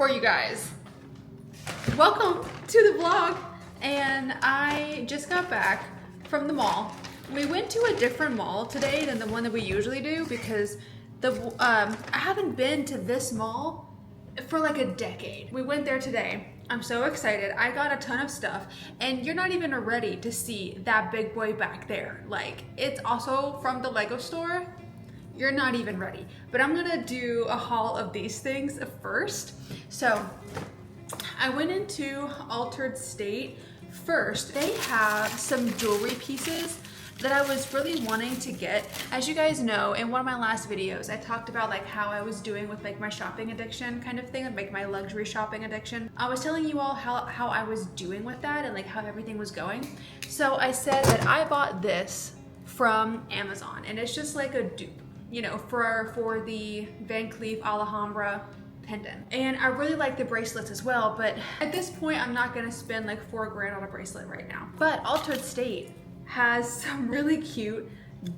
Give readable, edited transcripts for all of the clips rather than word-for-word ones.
for you guys. Welcome to the vlog. And I just got back from the mall. We went to a different mall today than the one that we usually do because I haven't been to this mall for like a decade. We went there today. I'm so excited. I got a ton of stuff and you're not even ready to see that big boy back there. Like, it's also from the Lego store. You're not even ready. But I'm gonna do a haul of these things first. So I went into Altered State first. They have some jewelry pieces that I was really wanting to get. As you guys know, in one of my last videos, I talked about like how I was doing with like my shopping addiction kind of thing, like my luxury shopping addiction. I was telling you all how I was doing with that and like how everything was going. So I said that I bought this from Amazon and it's just like a dupe, you know, for the Van Cleef Alhambra pendant. And I really like the bracelets as well, but at this point I'm not gonna spend like $4 grand on a bracelet right now. But Altered State has some really cute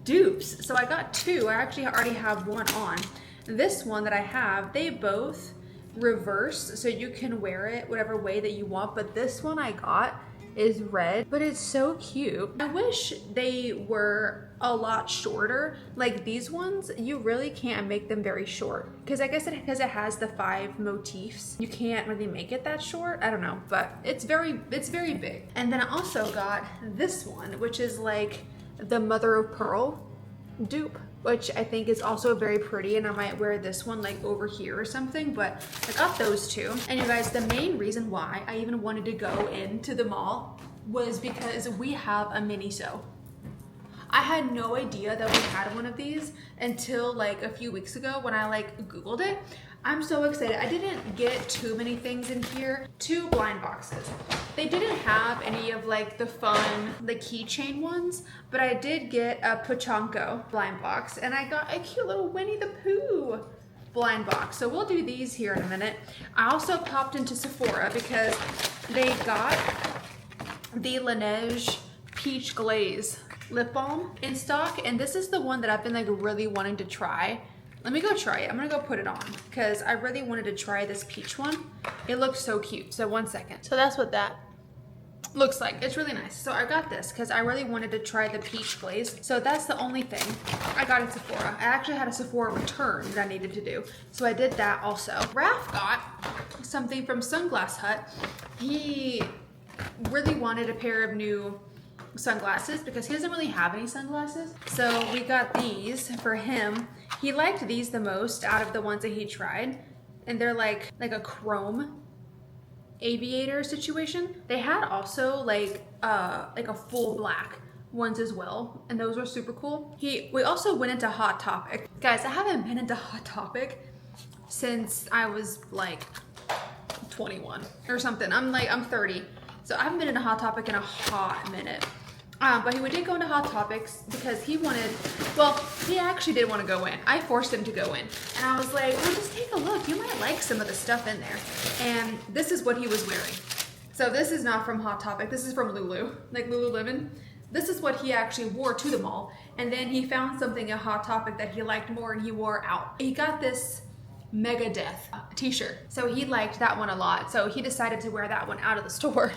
dupes. So I got two. I actually already have one on. This one that I have, they both reverse, so you can wear it whatever way that you want, but this one I got is red, but it's so cute. I wish they were a lot shorter. Like these ones, you really can't make them very short because I guess because it has the 5 motifs, you can't really make it that short. I don't know, but it's very big. And then I also got this one, which is like the mother of pearl dupe, which I think is also very pretty, and I might wear this one like over here or something, but I got those two. And you guys, the main reason why I even wanted to go into the mall was because we have a mini-so. I had no idea that we had one of these until like a few weeks ago when I like Googled it. I'm so excited. I didn't get too many things in here. 2 blind boxes. They didn't have any of like the fun, the keychain ones, but I did get a Pachanko blind box and I got a cute little Winnie the Pooh blind box. So we'll do these here in a minute. I also popped into Sephora because they got the Laneige Peach Glaze lip balm in stock, and this is the one that I've been like really wanting to try. Let me go try it. I'm gonna go put it on because I really wanted to try this peach one. It looks so cute. So 1 second. So that's what that looks like. It's really nice. So I got this because I really wanted to try the peach glaze. So that's the only thing I got in Sephora. I actually had a Sephora return that I needed to do. So I did that also. Raph got something from Sunglass Hut. He really wanted a pair of new sunglasses because he doesn't really have any sunglasses. So we got these for him. He liked these the most out of the ones that he tried. And they're like a chrome aviator situation. They had also like a full black ones as well, and those were super cool. We also went into Hot Topic. Guys, I haven't been into Hot Topic since I was like 21 or something. I'm 30. So I haven't been into Hot Topic in a hot minute. But we did go into Hot Topics because he wanted, well, he actually did want to go in. I forced him to go in. And I was like, well, just take a look. You might like some of the stuff in there. And this is what he was wearing. So this is not from Hot Topic. This is from Lulu, like Lululemon. This is what he actually wore to the mall. And then he found something at Hot Topic that he liked more and he wore out. He got this Megadeth t-shirt. So he liked that one a lot. So he decided to wear that one out of the store.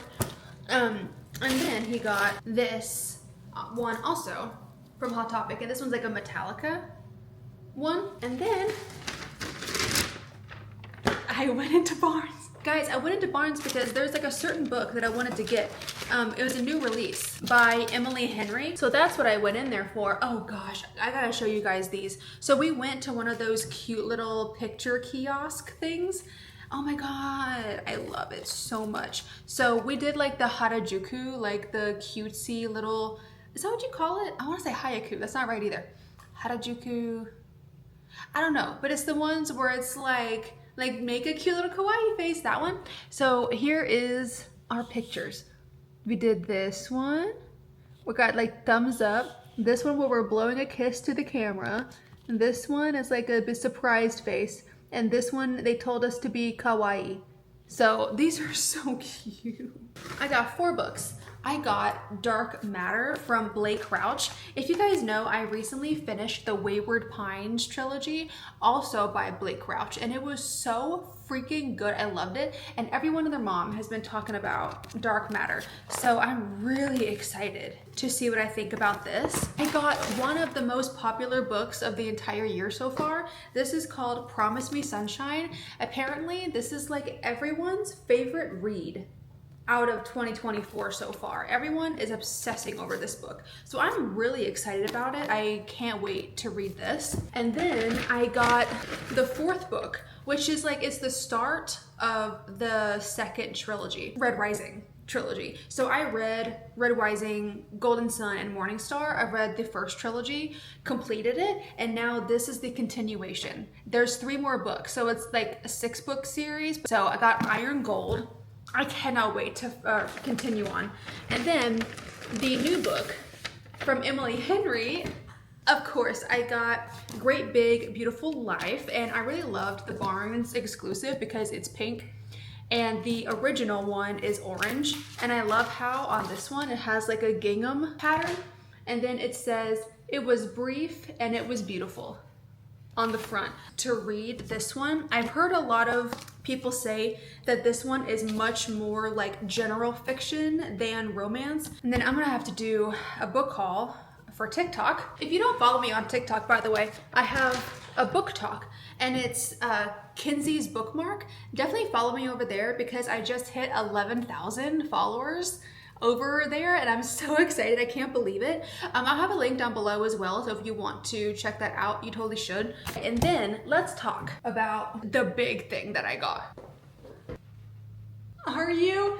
And then he got this one also from Hot Topic, and this one's like a Metallica one. And then I went into Barnes. Guys, I went into Barnes because there's like a certain book that I wanted to get. It was a new release by Emily Henry. So that's what I went in there for. Oh gosh, I gotta show you guys these. So we went to one of those cute little picture kiosk things. Oh my god, I love it so much. So we did like the Harajuku, like the cutesy little, is that what you call it? I want to say Hayaku, that's not right either. Harajuku, I don't know, but it's the ones where it's like make a cute little kawaii face, that one. So here is our pictures. We did this one. We got like thumbs up. This one where we're blowing a kiss to the camera. And this one is like a bit surprised face. And this one, they told us to be kawaii. So these are so cute. I got 4 books. I got Dark Matter from Blake Crouch. If you guys know, I recently finished the Wayward Pines trilogy, also by Blake Crouch, and it was so freaking good. I loved it, and everyone and their mom has been talking about Dark Matter, so I'm really excited to see what I think about this. I got one of the most popular books of the entire year so far. This is called Promise Me Sunshine. Apparently, this is like everyone's favorite read out of 2024 so far. Everyone is obsessing over this book. So I'm really excited about it. I can't wait to read this. And then I got the fourth book, which is like, it's the start of the second trilogy, Red Rising trilogy. So I read Red Rising, Golden Sun, and Morning Star. I've read the first trilogy, completed it, and now this is the continuation. There's 3 more books, so it's like a 6-book series. So I got Iron Gold. I cannot wait to continue on. And then the new book from Emily Henry, of course, I got Great Big Beautiful Life, and I really loved the Barnes exclusive because it's pink, and the original one is orange. And I love how on this one it has like a gingham pattern, and then it says, "It was brief and it was beautiful" on the front. To read this one, I've heard a lot of people say that this one is much more like general fiction than romance. And then I'm gonna have to do a book haul for TikTok. If you don't follow me on TikTok, by the way, I have a book talk, and it's Kenzie's Bookmark. Definitely follow me over there because I just hit 11,000 followers over there, and I'm so excited. I can't believe it. I'll have a link down below as well, so if you want to check that out, you totally should. And then let's talk about the big thing that I got. Are you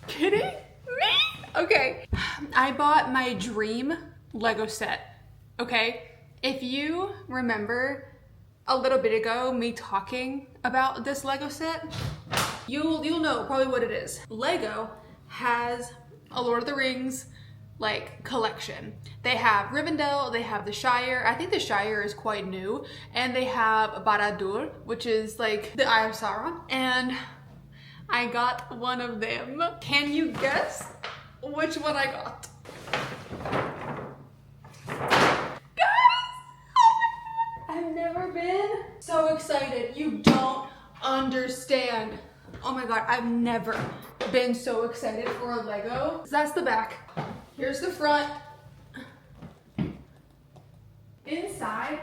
kidding me? Okay, I bought my dream Lego set, okay? If you remember a little bit ago me talking about this Lego set, you'll know probably what it is. Lego has a Lord of the Rings like collection. They have Rivendell, they have the Shire. I think the Shire is quite new, and they have Barad-dûr, which is like the Eye of Sauron. And I got one of them. Can you guess which one I got? Guys, oh my God, I've never been so excited. You don't understand. Oh my God, I've never been so excited for a Lego. That's the back. Here's the front. Inside,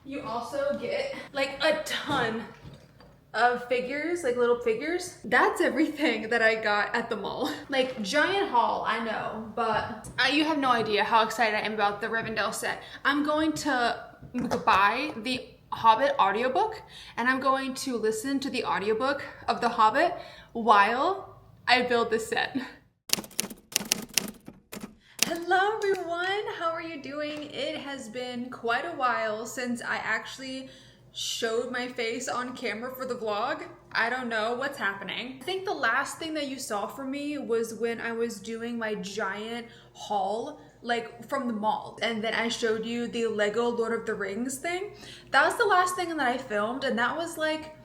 you also get like a ton of figures, like little figures. That's everything that I got at the mall. Like giant haul, I know, but you have no idea how excited I am about the Rivendell set. I'm going to buy the Hobbit audiobook, and I'm going to listen to the audiobook of The Hobbit while I build this set. Hello everyone, how are you doing? It has been quite a while since I actually showed my face on camera for the vlog. I don't know what's happening. I think the last thing that you saw from me was when I was doing my giant haul like from the mall, and then I showed you the Lego Lord of the Rings thing. That was the last thing that I filmed, and that was like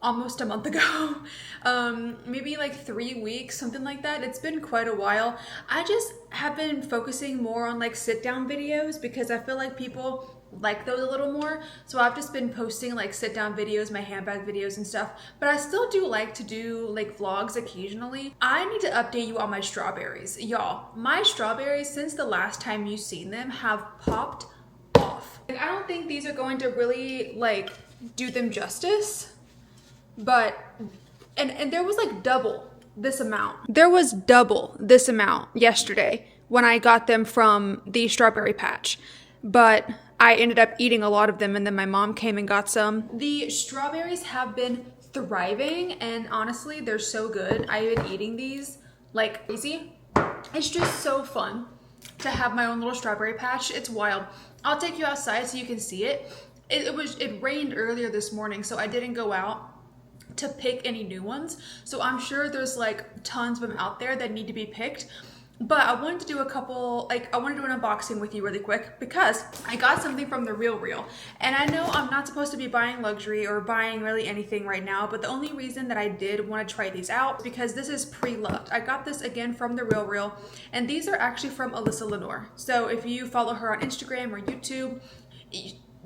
almost a month ago. Maybe like 3 weeks, something like that. It's been quite a while. I just have been focusing more on like sit down videos because I feel like people like those a little more. So I've just been posting like sit down videos, my handbag videos and stuff, but I still do like to do like vlogs occasionally. I need to update you on my strawberries. Y'all, my strawberries since the last time you've seen them have popped off. Like, I don't think these are going to really like do them justice, but and there was like double this amount. There was double this amount yesterday when I got them from the strawberry patch, but I ended up eating a lot of them, and then my mom came and got some. The strawberries have been thriving, and honestly, they're so good. I've been eating these like crazy. It's just so fun to have my own little strawberry patch. It's wild. I'll take you outside so you can see it. It rained earlier this morning, so I didn't go out to pick any new ones. So I'm sure there's like tons of them out there that need to be picked. But I wanted to do a couple, like I want to do an unboxing with you really quick because I got something from The RealReal. And I know I'm not supposed to be buying luxury or buying really anything right now, but the only reason that I did want to try these out because this is pre-loved. I got this again from The RealReal, and these are actually from Alyssa Lenore. So if you follow her on Instagram or YouTube,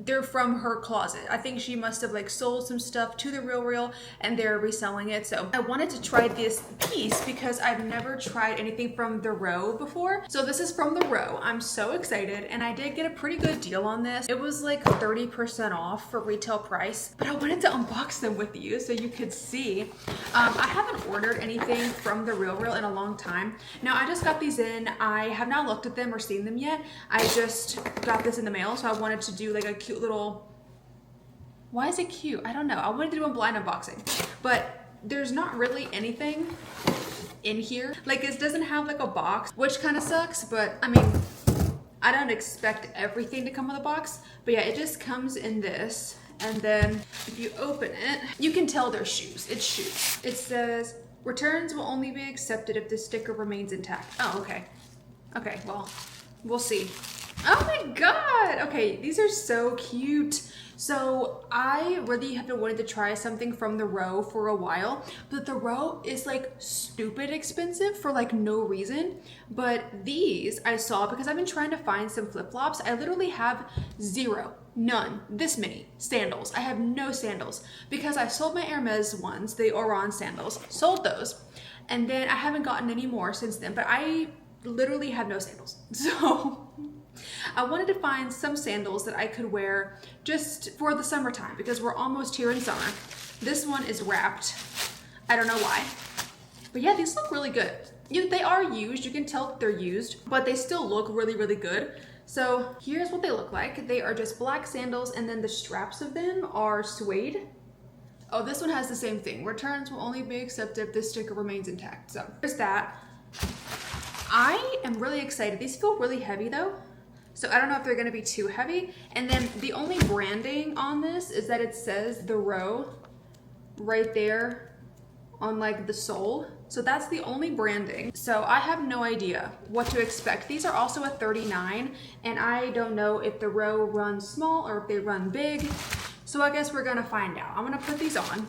they're from her closet. I think she must have like sold some stuff to The RealReal and they're reselling it. So I wanted to try this piece because I've never tried anything from The Row before. So this is from The Row. I'm so excited, and I did get a pretty good deal on this. It was like 30% off for retail price, but I wanted to unbox them with you so you could see. I haven't ordered anything from The RealReal in a long time. Now I just got these in. I have not looked at them or seen them yet. I just got this in the mail, so I wanted to do like a cute little, why is it cute? I don't know. I wanted to do a blind unboxing, but there's not really anything in here. Like it doesn't have like a box, which kind of sucks, but I mean, I don't expect everything to come with a box, but yeah, it just comes in this. And then if you open it, you can tell they're shoes. It's shoes. It says, returns will only be accepted if the sticker remains intact. Oh, okay. Okay, well, we'll see. Oh my God. Okay, these are so cute. So I really have been wanting to try something from The Row for a while, but The Row is like stupid expensive for like no reason. But these I saw because I've been trying to find some flip-flops. I literally have zero, none, this many sandals. I have no sandals because I sold my Hermes ones, the Oran sandals, sold those. And then I haven't gotten any more since then, but I literally have no sandals. So I wanted to find some sandals that I could wear just for the summertime because we're almost here in summer. This one is wrapped. I don't know why. But yeah, these look really good. They are used. You can tell that they're used, but they still look really, really good. So here's what they look like. They are just black sandals, and then the straps of them are suede. Oh, this one has the same thing. Returns will only be accepted if the sticker remains intact. So there's that. I am really excited. These feel really heavy though. So I don't know if they're gonna be too heavy. And then the only branding on this is that it says The Row right there on like the sole. So that's the only branding. So I have no idea what to expect. These are also a 39, and I don't know if The Row runs small or if they run big. So I guess we're gonna find out. I'm gonna put these on.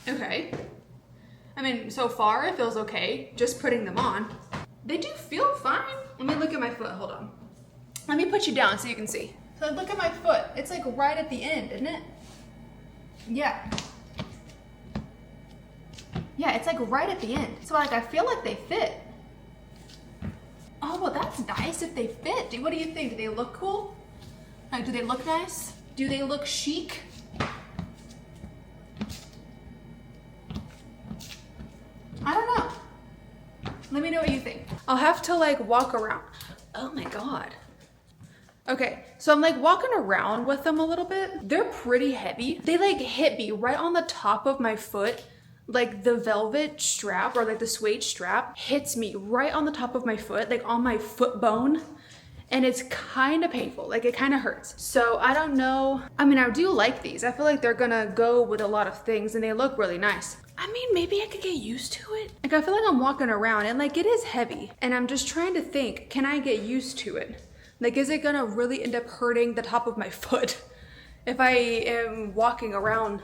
Okay. I mean, so far it feels okay, just putting them on. They do feel fine. Let me look at my foot, hold on. Let me put you down so you can see. So look at my foot. It's like right at the end, isn't it? Yeah. Yeah, it's like right at the end. So like, I feel like they fit. Oh, well that's nice if they fit. What do you think? Do they look cool? Like, do they look nice? Do they look chic? I don't know. Let me know what you think. I'll have to like walk around. Oh my God. Okay, so I'm like walking around with them a little bit. They're pretty heavy. They like hit me right on the top of my foot. Like the velvet strap or like the suede strap hits me right on the top of my foot, like on my foot bone. And it's kind of painful, like it kind of hurts. So I don't know. I mean, I do like these. I feel like they're gonna go with a lot of things and they look really nice. I mean, maybe I could get used to it. Like I feel like I'm walking around and like it is heavy. And I'm just trying to think, can I get used to it? Like, is it gonna really end up hurting the top of my foot if I am walking around?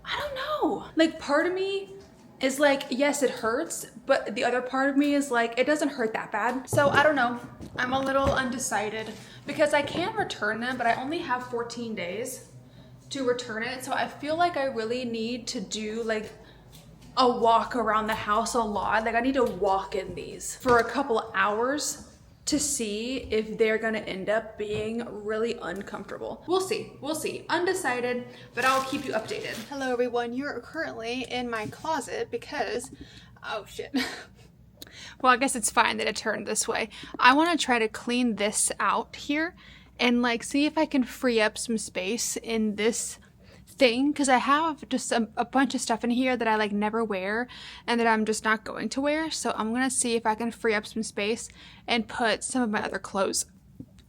I don't know. Like part of me is like, yes, it hurts, but the other part of me is like, it doesn't hurt that bad. So I don't know. I'm a little undecided because I can return them, but I only have 14 days to return it. So I feel like I really need to do like a walk around the house a lot. Like I need to walk in these for a couple of hours to see if they're gonna end up being really uncomfortable. We'll see, we'll see. Undecided, but I'll keep you updated. Hello everyone, you're currently in my closet because, oh shit. Well, I guess it's fine that it turned this way. I wanna try to clean this out here and like see if I can free up some space in this thing, because I have just a bunch of stuff in here that I like never wear and that I'm just not going to wear. So I'm gonna see if I can free up some space and put some of my other clothes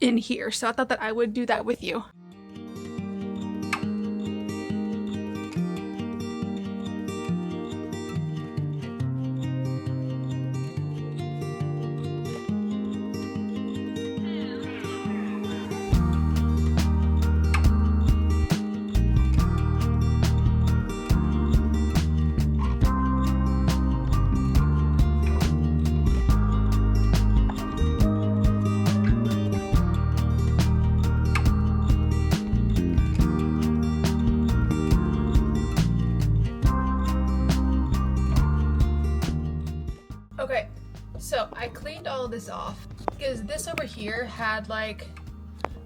in here. So I thought that I would do that with you. Okay, so I cleaned all of this off because this over here had like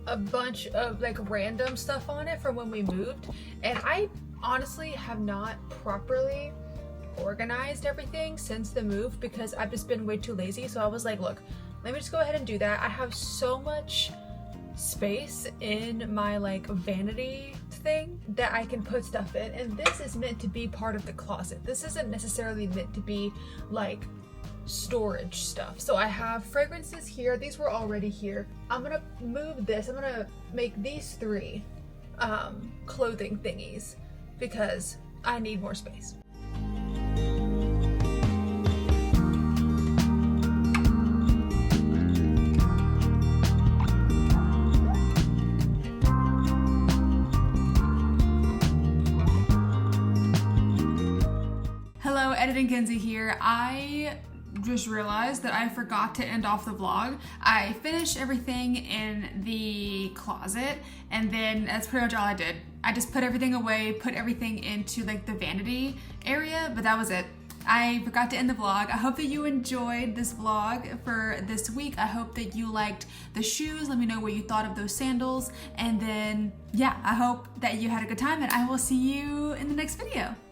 a bunch of like random stuff on it from when we moved, and I honestly have not properly organized everything since the move because I've just been way too lazy. So I was like, look, let me just go ahead and do that. I have so much space in my like vanity thing that I can put stuff in, and this is meant to be part of the closet. This isn't necessarily meant to be like storage stuff. So I have fragrances here. These were already here. I'm gonna move this. I'm gonna make these 3 clothing thingies because I need more space. Hello, Editing Kenzie here. I just realized that I forgot to end off the vlog. I finished everything in the closet, and then that's pretty much all I did. I just put everything away, put everything into like the vanity area, but that was it. I forgot to end the vlog. I hope that you enjoyed this vlog for this week. I hope that you liked the shoes. Let me know what you thought of those sandals. And then, yeah, I hope that you had a good time, and I will see you in the next video.